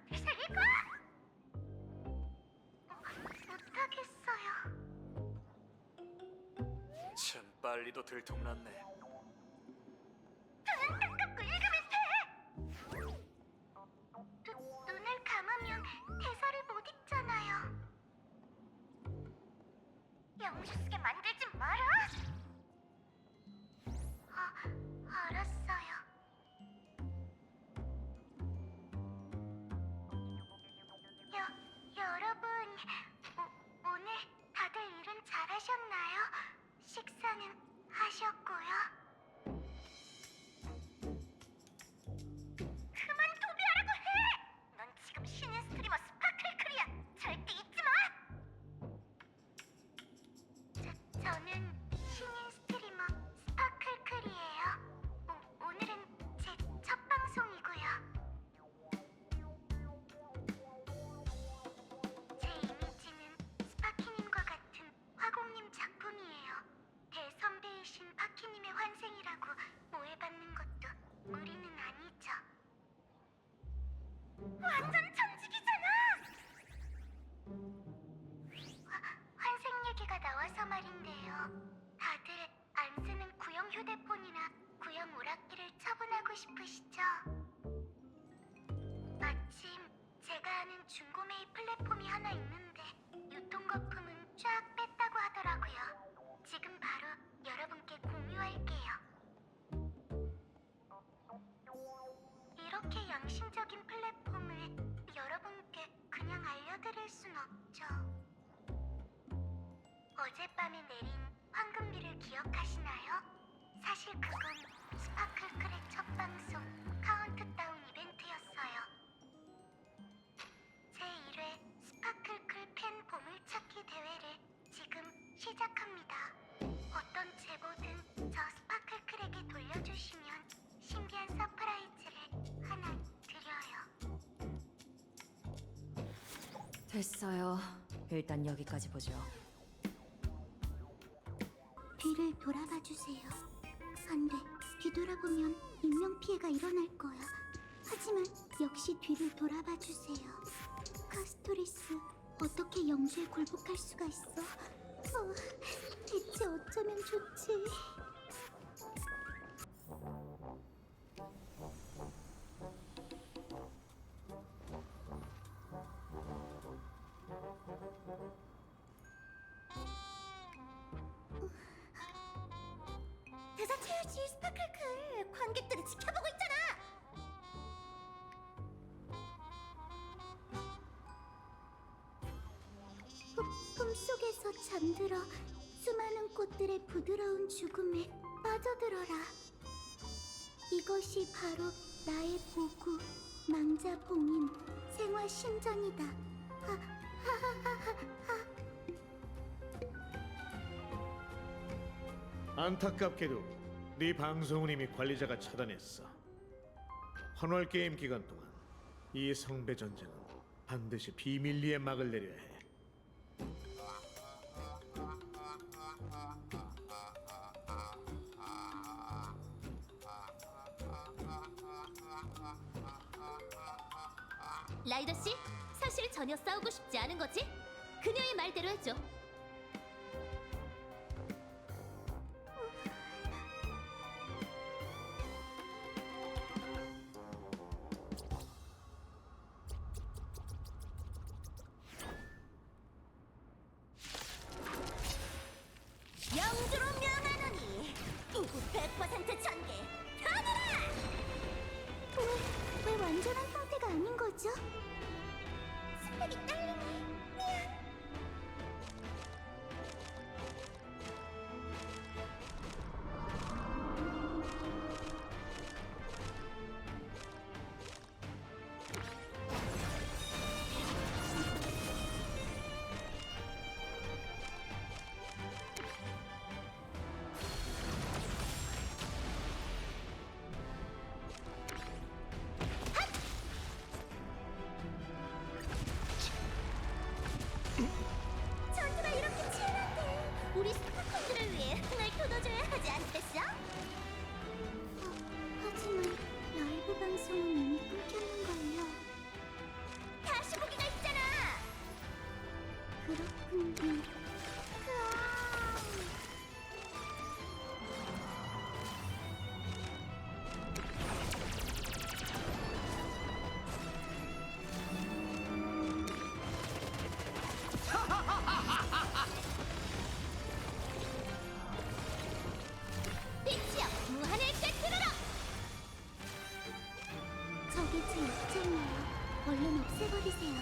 대사 읽어! 못하겠어요. 참 빨리도 들통났네. 눈 감고 읽으면 돼! 눈을 감으면 대사를 못 읽잖아요. 영주 쓰게 만들지 마라! 알았어요. 여러분, 오늘 다들 일은 잘하셨나요? 식사는 하셨고요. 그만 도배하라고 해! 넌 지금 신인 스트리머 스파클클이야. 절대 잊지 마! 저는 신인 스트리머 스파클클이에요. 오늘은 제 첫 방송이고요. 제 이미지는 스파키님과 같은 화공님 작품이에요. 대선배이신 파키님의 환생이라고 오해받는 것도 무리는 아니죠. 완전 천직이잖아! 환생 얘기가 나와서 말인데요. 다들 안 쓰는 구형 휴대폰이나 구형 오락기를 처분하고 싶으시죠? 마침 제가 아는 중고메이 플랫폼이 하나 있는데 유통거품은 쫙 뺐다고 하더라고요. 지금 바로 여러분께 공유할게요. 이렇게 양심적인 플랫폼을 여러분께 그냥 알려드릴 순 없죠. 어젯밤에 내린 황금비를 기억하시나요? 사실 그건 스파클클의 첫 방송 카운트다운 이벤트였어요. 제1회 스파클클 팬 보물찾기 대회를 지금 시작합니다. 어떤 제보든 저 스파클클에게 돌려주시면 신기한 서프라이즈를 하나 드려요. 됐어요. 일단 여기까지 보죠. 뒤를 돌아봐 주세요. 안 돼. 뒤돌아보면 인명피해가 일어날 거야. 하지만 역시 뒤를 돌아봐 주세요. 카스토리스, 어떻게 영주에 굴복할 수가 있어? 대체 어쩌면 좋지? 대사 채우지 스파클클! 관객들이 지켜보고 있잖아! 꿈속에서 잠들어 수많은 꽃들의 부드러운 죽음에 빠져들어라. 이것이 바로 나의 보구, 망자봉인 생화 신전이다. 안타깝게도 네 방송은 이미 관리자가 차단했어. 헌월 게임 기간 동안 이 성배 전쟁은 반드시 비밀리에 막을 내려야 해. 라이더 씨, 사실 전혀 싸우고 싶지 않은 거지? 그녀의 말대로 해줘. 영주로 명하노니 이후 100% 전개 펴내라! 왜 완전한 상태가 아닌 거죠? 스펙이 딸리네. 미안. 제 역정이에요. 얼른 없애버리세요.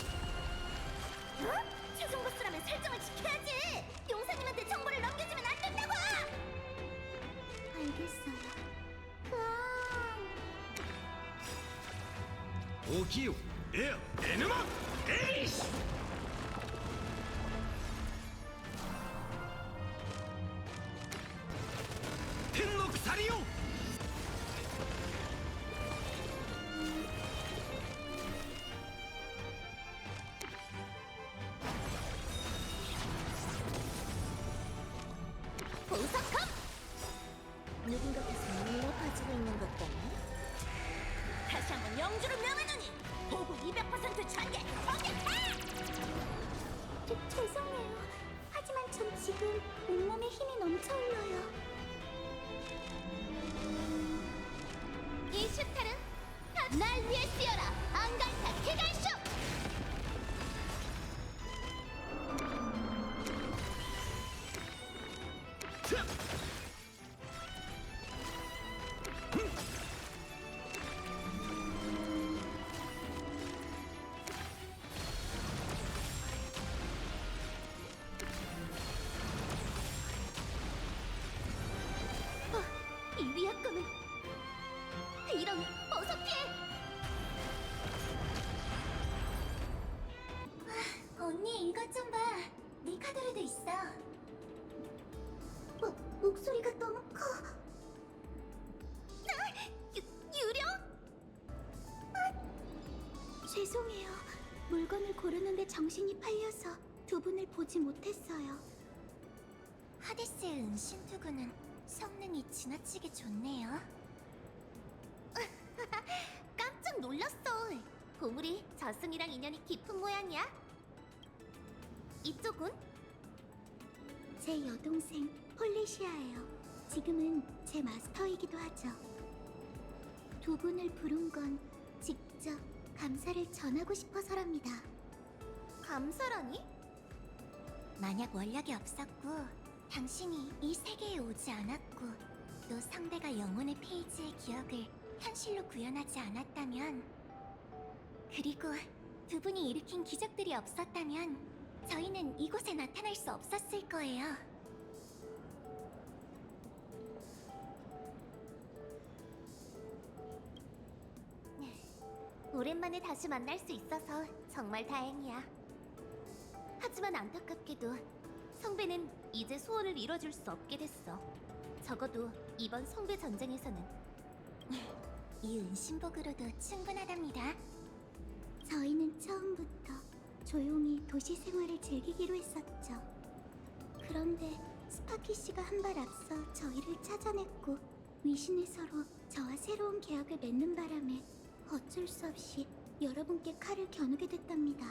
어? 최종 보스라면 설정을 지켜야지. 용사님한테 정보를 넘겨주면 안 된다고. 알겠어요. 大きいよエア N マンエリス天の鎖よ 보석함! 누군가께서 눈으로 가지고 있는 것 같네. 다시 한번 영주를 명하노니 보고 200% 전개 공격해! 죄송해요. 하지만 전 지금 온몸에 힘이 넘쳐 흘러요. 이 슈탈은 날 위해 쓰여라! 앙갈타 개갈쇼! 이 위압감은 이런 어서 피해! 언니 이것 좀 봐. 네 카드에도 있어. 목소리가 너무 커. 유령? 죄송해요. 물건을 고르는데 정신이 팔려서 두 분을 보지 못했어요. 하데스의 은신투구는 성능이 지나치게 좋네요. 깜짝 놀랐어. 보물이 저승이랑 인연이 깊은 모양이야. 이쪽은? 제 여동생 폴리시아예요. 지금은 제 마스터이기도 하죠. 두 분을 부른 건 직접 감사를 전하고 싶어서랍니다. 감사라니? 만약 원력이 없었고 당신이 이 세계에 오지 않았고 또 상대가 영혼의 페이지의 기억을 현실로 구현하지 않았다면 그리고 두 분이 일으킨 기적들이 없었다면 저희는 이곳에 나타날 수 없었을 거예요. 오랜만에 다시 만날 수 있어서 정말 다행이야. 하지만 안타깝게도 성배는 이제 소원을 이뤄줄 수 없게 됐어. 적어도 이번 성배 전쟁에서는. 이 은신복으로도 충분하답니다. 저희는 처음부터 조용히 도시 생활을 즐기기로 했었죠. 그런데 스파키 씨가 한 발 앞서 저희를 찾아냈고 위신을 서로 저와 새로운 계약을 맺는 바람에 어쩔 수 없이 여러분께 칼을 겨누게 됐답니다.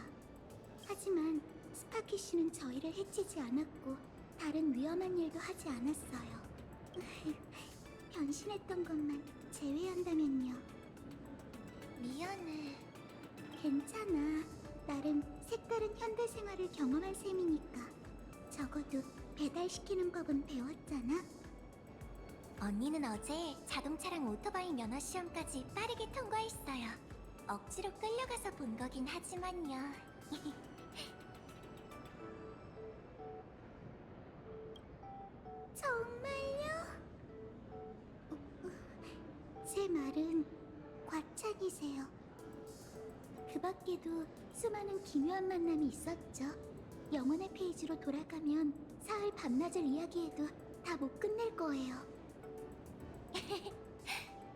하지만 스파키 씨는 저희를 해치지 않았고 다른 위험한 일도 하지 않았어요. 변신했던 것만 제외한다면요. 미안해. 괜찮아. 나름 색다른 현대 생활을 경험한 셈이니까. 적어도 배달시키는 법은 배웠잖아. 언니는 어제 자동차랑 오토바이 면허 시험까지 빠르게 통과했어요. 억지로 끌려가서 본 거긴 하지만요. 정말요? 제 말은 과찬이세요. 그 밖에도 수많은 기묘한 만남이 있었죠. 영혼의 페이지로 돌아가면 사흘 밤낮을 이야기해도 다 못 끝낼 거예요.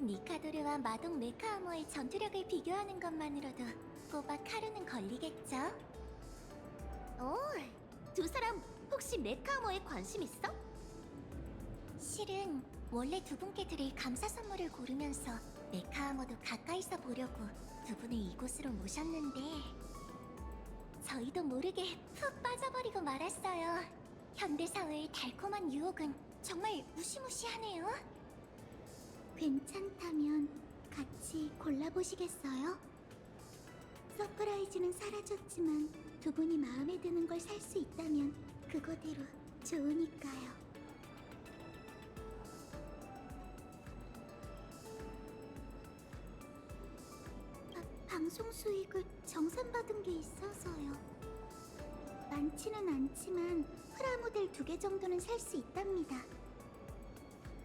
니카도르와 마동 메카아머의 전투력을 비교하는 것만으로도 꼬박 하루는 걸리겠죠? 오, 두 사람 혹시 메카모에 관심 있어? 실은 원래 두 분께 드릴 감사 선물을 고르면서 메카아머도 가까이서 보려고 두 분을 이곳으로 모셨는데 저희도 모르게 푹 빠져버리고 말았어요. 현대사회의 달콤한 유혹은 정말 무시무시하네요. 괜찮다면 같이 골라보시겠어요? 서프라이즈는 사라졌지만 두 분이 마음에 드는 걸 살 수 있다면 그거대로 좋으니까요. 방송 수익을 정산받은 게 있어서요. 많지는 않지만 프라모델 2개 정도는 살 수 있답니다.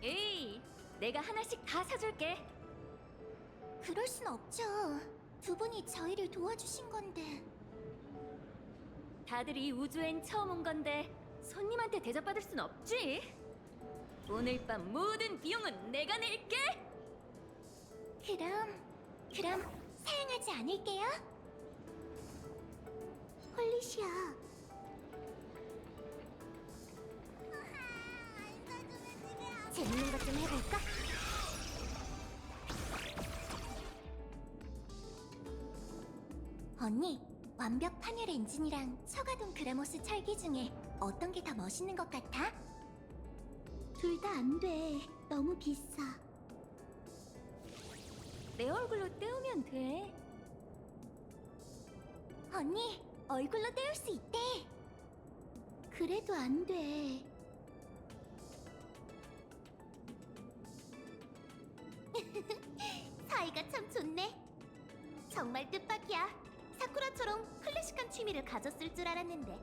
에이, 내가 하나씩 다 사줄게. 그럴 순 없죠. 두 분이 저희를 도와주신 건데. 다들 이 우주엔 처음 온 건데 손님한테 대접받을 순 없지. 오늘 밤 모든 비용은 내가 낼게. 그럼 사양하지 않을게요. 폴리시아. 재밌는 것 좀 해볼까? 언니, 완벽 판열 엔진이랑 처가동 그라모스 철기 중에 어떤 게 더 멋있는 것 같아? 둘 다 안 돼. 너무 비싸. 내 얼굴로 때우면 돼. 언니, 얼굴로 때울 수 있대. 그래도 안 돼. 사이가 참 좋네. 정말 뜻밖이야. 사쿠라처럼 클래식한 취미를 가졌을 줄 알았는데.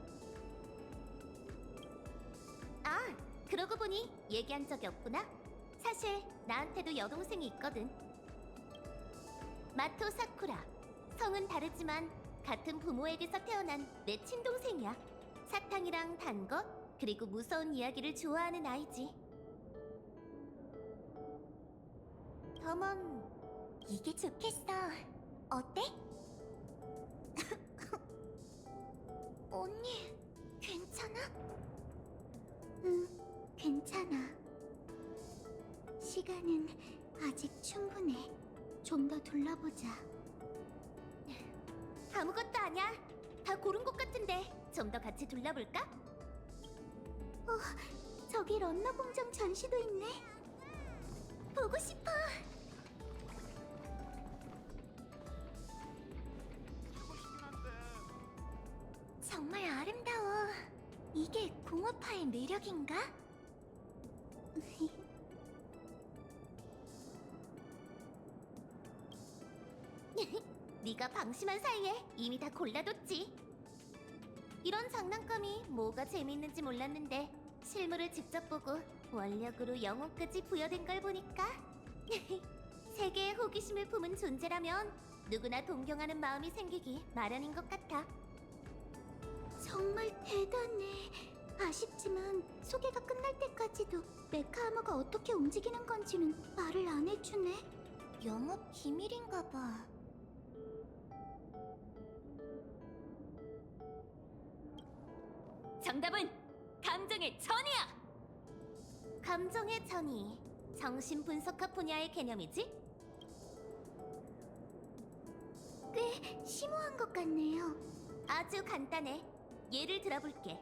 아, 그러고 보니 얘기한 적이 없구나. 사실 나한테도 여동생이 있거든. 마토 사쿠라. 성은 다르지만 같은 부모에게서 태어난 내 친동생이야. 사탕이랑 단 것, 그리고 무서운 이야기를 좋아하는 아이지. 더먼 이게 좋겠어. 어때? 언니, 괜찮아? 응, 괜찮아. 시간은 아직 충분해. 좀 더 둘러보자. 아무것도 아니야. 다 고른 것 같은데 좀 더 같이 둘러볼까? 저기 런너 공장 전시도 있네. 보고 싶어. 정말 아름다워. 이게 공업화의 매력인가? 네가 방심한 사이에 이미 다 골라뒀지. 이런 장난감이 뭐가 재미있는지 몰랐는데 실물을 직접 보고 원력으로 영혼까지 부여된 걸 보니까 세계의 호기심을 품은 존재라면 누구나 동경하는 마음이 생기기 마련인 것 같아. 정말 대단해. 아쉽지만 소개가 끝날 때까지도 메카 아머가 어떻게 움직이는 건지는 말을 안 해주네. 영업 기밀인가 봐. 정답은 감정의 전이야. 감정의 전이 정신 분석학 분야의 개념이지? 꽤 심오한 것 같네요. 아주 간단해. 예를 들어볼게.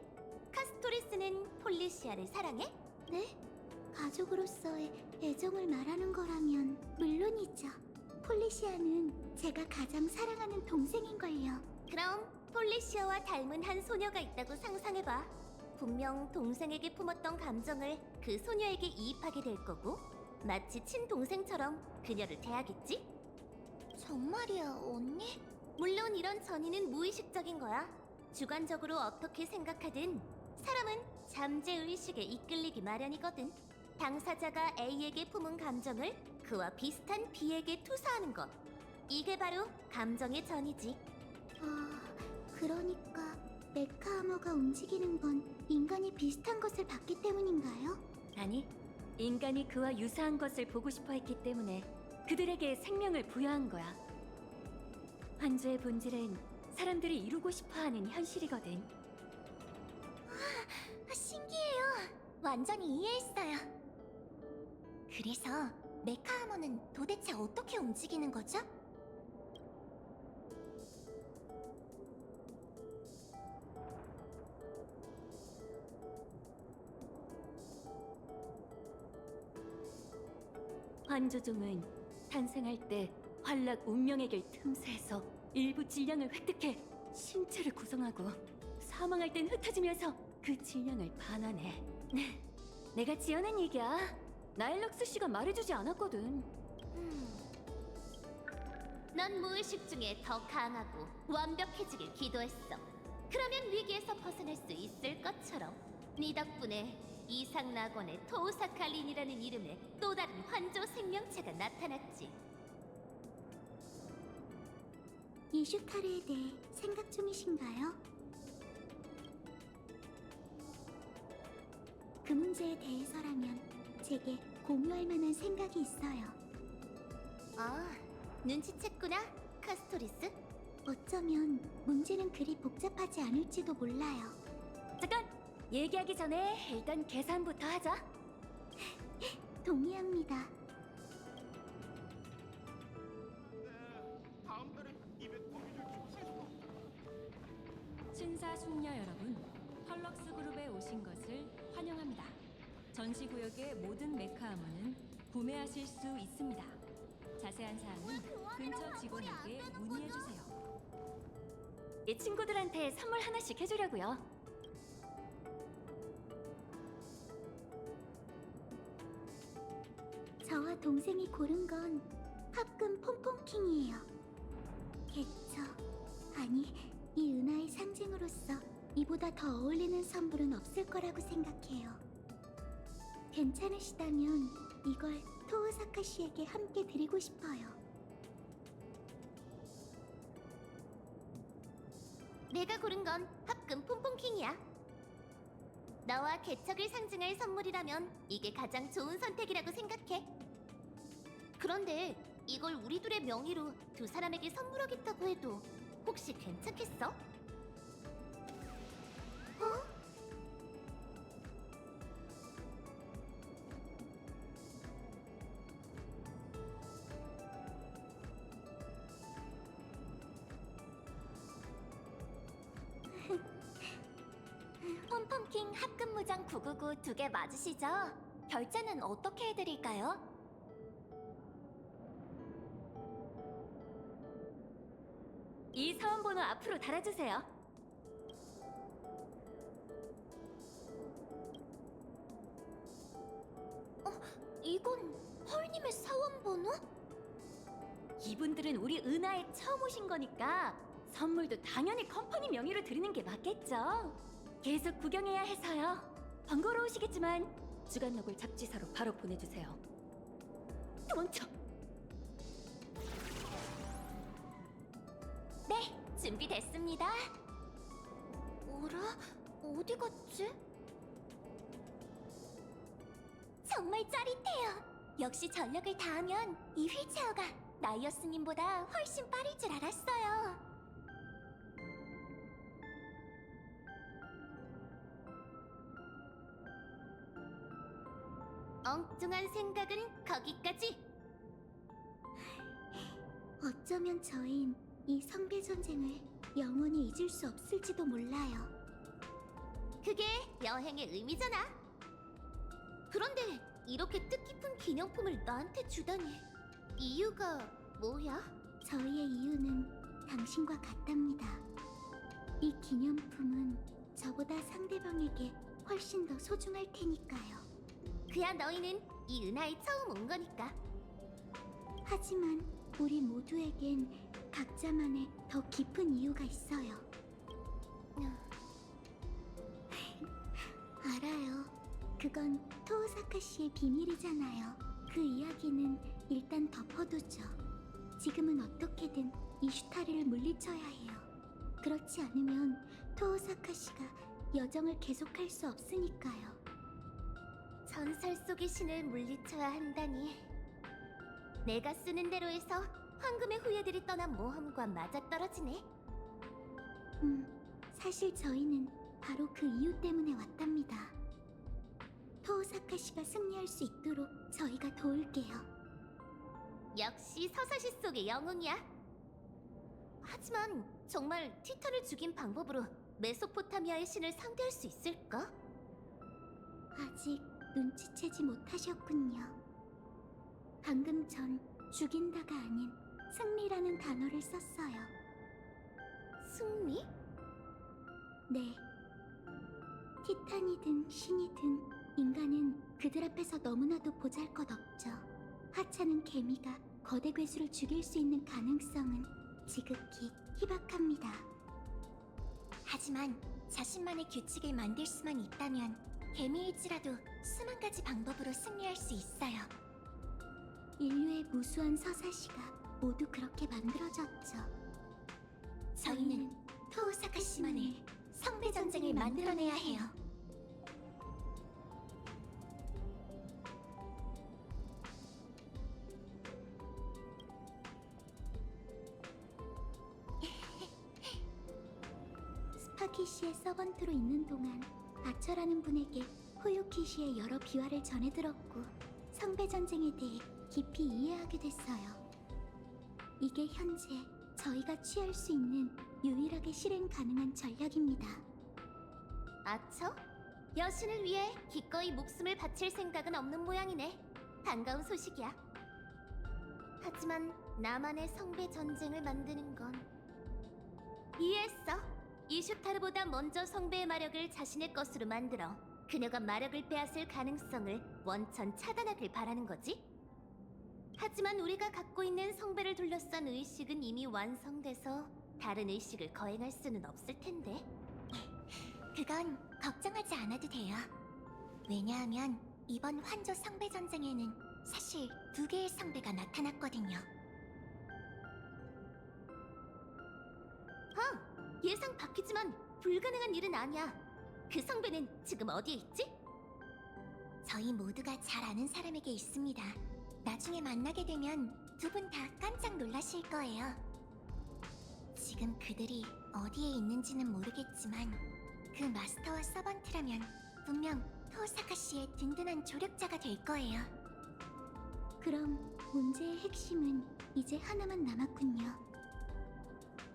카스토리스는 폴리시아를 사랑해? 네? 가족으로서의 애정을 말하는 거라면 물론이죠. 폴리시아는 제가 가장 사랑하는 동생인걸요. 그럼 폴리시아와 닮은 한 소녀가 있다고 상상해봐. 분명 동생에게 품었던 감정을 그 소녀에게 이입하게 될 거고 마치 친동생처럼 그녀를 대하겠지? 정말이야, 언니? 물론 이런 전이는 무의식적인 거야. 주관적으로 어떻게 생각하든 사람은 잠재의식에 이끌리기 마련이거든. 당사자가 A에게 품은 감정을 그와 비슷한 B에게 투사하는 것. 이게 바로 감정의 전이지. 그러니까 메카 아머가 움직이는 건 인간이 비슷한 것을 봤기 때문인가요? 아니, 인간이 그와 유사한 것을 보고 싶어 했기 때문에 그들에게 생명을 부여한 거야. 환주의 본질은 사람들이 이루고 싶어하는 현실이거든. 신기해요. 완전히 이해했어요. 그래서 메카 아머는 도대체 어떻게 움직이는 거죠? 환조종은 탄생할 때 환락 운명의 길 틈새에서 일부 질량을 획득해 신체를 구성하고 사망할 땐 흩어지면서 그 질량을 반환해. 내가 지어낸 얘기야. 나일럭스 씨가 말해주지 않았거든. 넌 무의식 중에 더 강하고 완벽해지길 기도했어. 그러면 위기에서 벗어날 수 있을 것처럼 네 덕분에 이상 낙원의 토우사칼린이라는 이름의 또 다른 환조 생명체가 나타났지. 이슈타르에 대해 생각 중이신가요? 그 문제에 대해서라면 제게 공유할 만한 생각이 있어요. 아, 눈치챘구나, 카스토리스. 어쩌면 문제는 그리 복잡하지 않을지도 몰라요. 잠깐! 얘기하기 전에 일단 계산부터 하자. 동의합니다. 신사숙녀 여러분, 펄럭스 그룹에 오신 것을 환영합니다. 전시구역의 모든 메카 아머는 구매하실 수 있습니다. 자세한 사항은 근처 직원에게 문의해주세요. 이 친구들한테 선물 하나씩 해주려고요. 저와 동생이 고른 건 합금 폼폼킹이에요. 개처, 아니, 이 은하의 상징으로서 이보다 더 어울리는 선물은 없을 거라고 생각해요. 괜찮으시다면 이걸 토우사카 씨에게 함께 드리고 싶어요. 내가 고른 건 합금 폼폼킹이야. 너와 개척을 상징할 선물이라면 이게 가장 좋은 선택이라고 생각해. 그런데 이걸 우리 둘의 명의로 두 사람에게 선물하겠다고 해도 혹시 괜찮겠어? 펌펌킹 합금 무장 999 두 개 맞으시죠? 결제는 어떻게 해드릴까요? 이 사원번호 앞으로 달아주세요. 이건 헐님의 사원번호? 이분들은 우리 은하에 처음 오신 거니까 선물도 당연히 컴퍼니 명의로 드리는 게 맞겠죠. 계속 구경해야 해서요. 번거로우시겠지만 주간록을 잡지사로 바로 보내주세요. 도망쳐! 네, 준비됐습니다. 어라? 어디 갔지? 정말 짜릿해요. 역시 전력을 다하면 이 휠체어가 나이어스님보다 훨씬 빠를 줄 알았어요. 엉뚱한 생각은 거기까지. 어쩌면 저흰 이 성배 전쟁을 영원히 잊을 수 없을지도 몰라요. 그게 여행의 의미잖아. 그런데 이렇게 뜻깊은 기념품을 나한테 주다니 이유가 뭐야? 저희의 이유는 당신과 같답니다. 이 기념품은 저보다 상대방에게 훨씬 더 소중할 테니까요. 그야 너희는 이 은하에 처음 온 거니까. 하지만 우리 모두에겐 각자만의 더 깊은 이유가 있어요. 알아요. 그건 토우사카 씨의 비밀이잖아요. 그 이야기는 일단 덮어두죠. 지금은 어떻게든 이슈타르를 물리쳐야 해요. 그렇지 않으면 토우사카 씨가 여정을 계속할 수 없으니까요. 전설 속의 신을 물리쳐야 한다니. 내가 쓰는 대로 해서 황금의 후예들이 떠난 모험과 맞아떨어지네. 사실 저희는 바로 그 이유 때문에 왔답니다. 토우사카 씨가 승리할 수 있도록 저희가 도울게요. 역시 서사시 속의 영웅이야. 하지만 정말 티탄을 죽인 방법으로 메소포타미아의 신을 상대할 수 있을까? 아직 눈치채지 못하셨군요. 방금 전 죽인다가 아닌 승리라는 단어를 썼어요. 승리? 네. 티탄이든 신이든 인간은 그들 앞에서 너무나도 보잘것없죠. 하찮은 개미가 거대 괴수를 죽일 수 있는 가능성은 지극히 희박합니다. 하지만 자신만의 규칙을 만들 수만 있다면 개미일지라도 수만 가지 방법으로 승리할 수 있어요. 인류의 무수한 서사시가 모두 그렇게 만들어졌죠. 저희는 토우사카시만의 성배 전쟁을 만들어내야 해요. 스파키시의 서번트로 있는 동안 아처라는 분에게 후유키시의 여러 비화를 전해들었고 성배 전쟁에 대해 깊이 이해하게 됐어요. 이게 현재 저희가 취할 수 있는 유일하게 실행 가능한 전략입니다. 아처? 여신을 위해 기꺼이 목숨을 바칠 생각은 없는 모양이네. 반가운 소식이야. 하지만 나만의 성배 전쟁을 만드는 건 이해했어. 이슈타르보다 먼저 성배의 마력을 자신의 것으로 만들어 그녀가 마력을 빼앗을 가능성을 원천 차단하길 바라는 거지? 하지만 우리가 갖고 있는 성배를 둘러싼 의식은 이미 완성돼서 다른 의식을 거행할 수는 없을 텐데. 그건 걱정하지 않아도 돼요. 왜냐하면 이번 환조 성배 전쟁에는 사실 2개의 성배가 나타났거든요. 예상 바뀌지만 불가능한 일은 아니야. 그 성배는 지금 어디에 있지? 저희 모두가 잘 아는 사람에게 있습니다. 나중에 만나게 되면 두 분 다 깜짝 놀라실 거예요. 지금 그들이 어디에 있는지는 모르겠지만 그 마스터와 서번트라면 분명 토오사카 씨의 든든한 조력자가 될 거예요. 그럼 문제의 핵심은 이제 하나만 남았군요.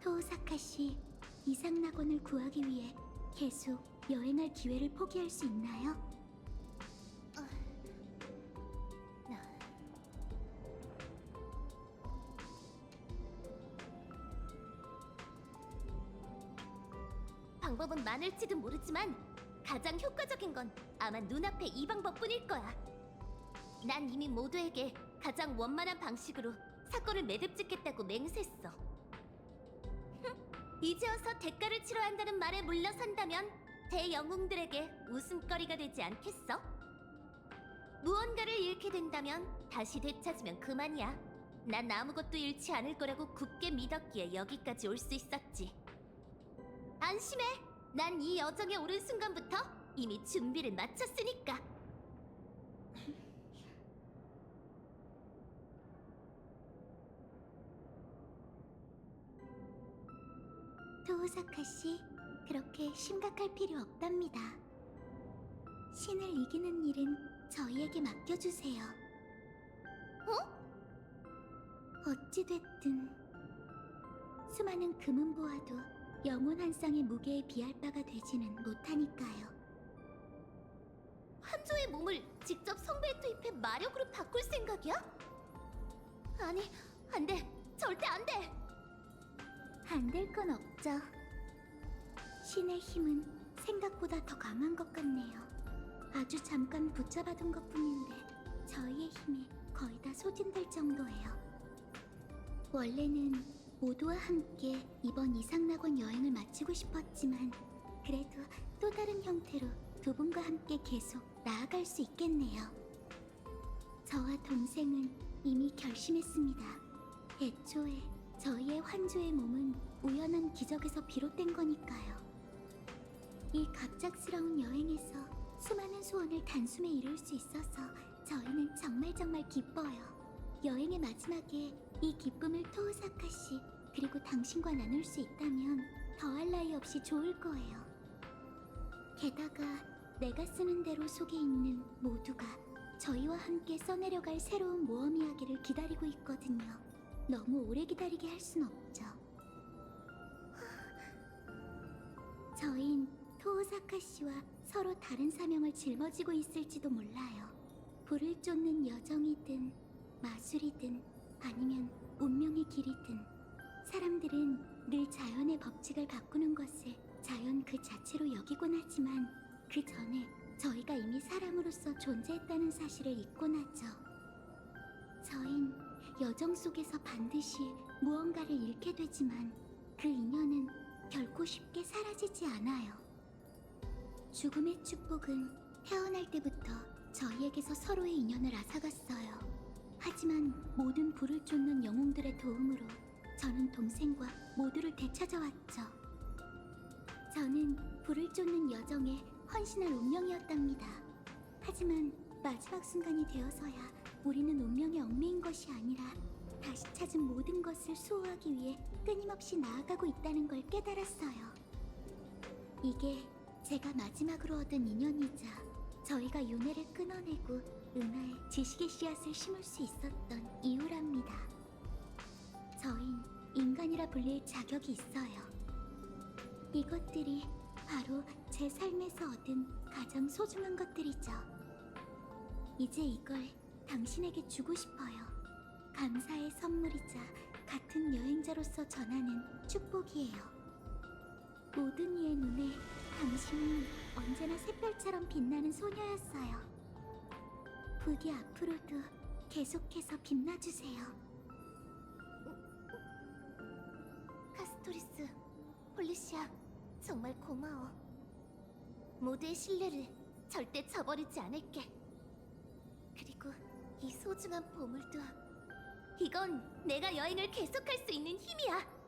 토오사카 씨, 이상낙원을 구하기 위해 계속 여행할 기회를 포기할 수 있나요? 방법은 많을지도 모르지만 가장 효과적인 건 아마 눈앞에 이 방법뿐일 거야. 난 이미 모두에게 가장 원만한 방식으로 사건을 매듭짓겠다고 맹세했어. 이제 와서 대가를 치러야 한다는 말에 물러선다면 대영웅들에게 웃음거리가 되지 않겠어? 무언가를 잃게 된다면 다시 되찾으면 그만이야. 난 아무것도 잃지 않을 거라고 굳게 믿었기에 여기까지 올 수 있었지. 안심해. 난 이 여정에 오른 순간부터 이미 준비를 마쳤으니까. 토오사카 씨, 그렇게 심각할 필요 없답니다. 신을 이기는 일은 저희에게 맡겨주세요. 어찌됐든 수많은 금은 보아도 영혼 한 쌍의 무게에 비할 바가 되지는 못하니까요. 환조의 몸을 직접 성배에 투입해 마력으로 바꿀 생각이야? 아니, 안 돼. 절대 안 돼. 안 될 건 없죠. 신의 힘은 생각보다 더 강한 것 같네요. 아주 잠깐 붙잡아둔 것뿐인데 저희의 힘이 거의 다 소진될 정도예요. 원래는 모두와 함께 이번 이상낙원 여행을 마치고 싶었지만 그래도 또 다른 형태로 두 분과 함께 계속 나아갈 수 있겠네요. 저와 동생은 이미 결심했습니다. 애초에 저희의 환조의 몸은 우연한 기적에서 비롯된 거니까요. 이 갑작스러운 여행에서 수많은 소원을 단숨에 이룰 수 있어서 저희는 정말 기뻐요. 여행의 마지막에 이 기쁨을 토우사카 씨 그리고 당신과 나눌 수 있다면 더할 나위 없이 좋을 거예요. 게다가 내가 쓰는 대로 속에 있는 모두가 저희와 함께 써내려갈 새로운 모험 이야기를 기다리고 있거든요. 너무 오래 기다리게 할 순 없죠. 저흰 토오사카 씨와 서로 다른 사명을 짊어지고 있을지도 몰라요. 불을 쫓는 여정이든 마술이든 아니면 운명의 길이든 사람들은 늘 자연의 법칙을 바꾸는 것을 자연 그 자체로 여기곤 하지만 그 전에 저희가 이미 사람으로서 존재했다는 사실을 잊곤 하죠. 저흰 여정 속에서 반드시 무언가를 잃게 되지만 그 인연은 결코 쉽게 사라지지 않아요. 죽음의 축복은 태어날 때부터 저희에게서 서로의 인연을 앗아갔어요. 하지만 모든 불을 쫓는 영웅들의 도움으로 저는 동생과 모두를 되찾아왔죠. 저는 불을 쫓는 여정에 헌신할 운명이었답니다. 하지만 마지막 순간이 되어서야 우리는 운명에 얽매인 것이 아니라 다시 찾은 모든 것을 수호하기 위해 끊임없이 나아가고 있다는 걸 깨달았어요. 이게 제가 마지막으로 얻은 인연이자 저희가 윤회를 끊어내고 은하에 지식의 씨앗을 심을 수 있었던 이유랍니다. 저흰 인간이라 불릴 자격이 있어요. 이것들이 바로 제 삶에서 얻은 가장 소중한 것들이죠. 이제 이걸 당신에게 주고 싶어요. 감사의 선물이자 같은 여행자로서 전하는 축복이에요. 모든 이의 눈에 당신은 언제나 샛별처럼 빛나는 소녀였어요. 부디 앞으로도 계속해서 빛나주세요. 카스토리스, 폴리시아, 정말 고마워. 모두의 신뢰를 절대 저버리지 않을게. 그리고 이 소중한 보물도 이건 내가 여행을 계속할 수 있는 힘이야.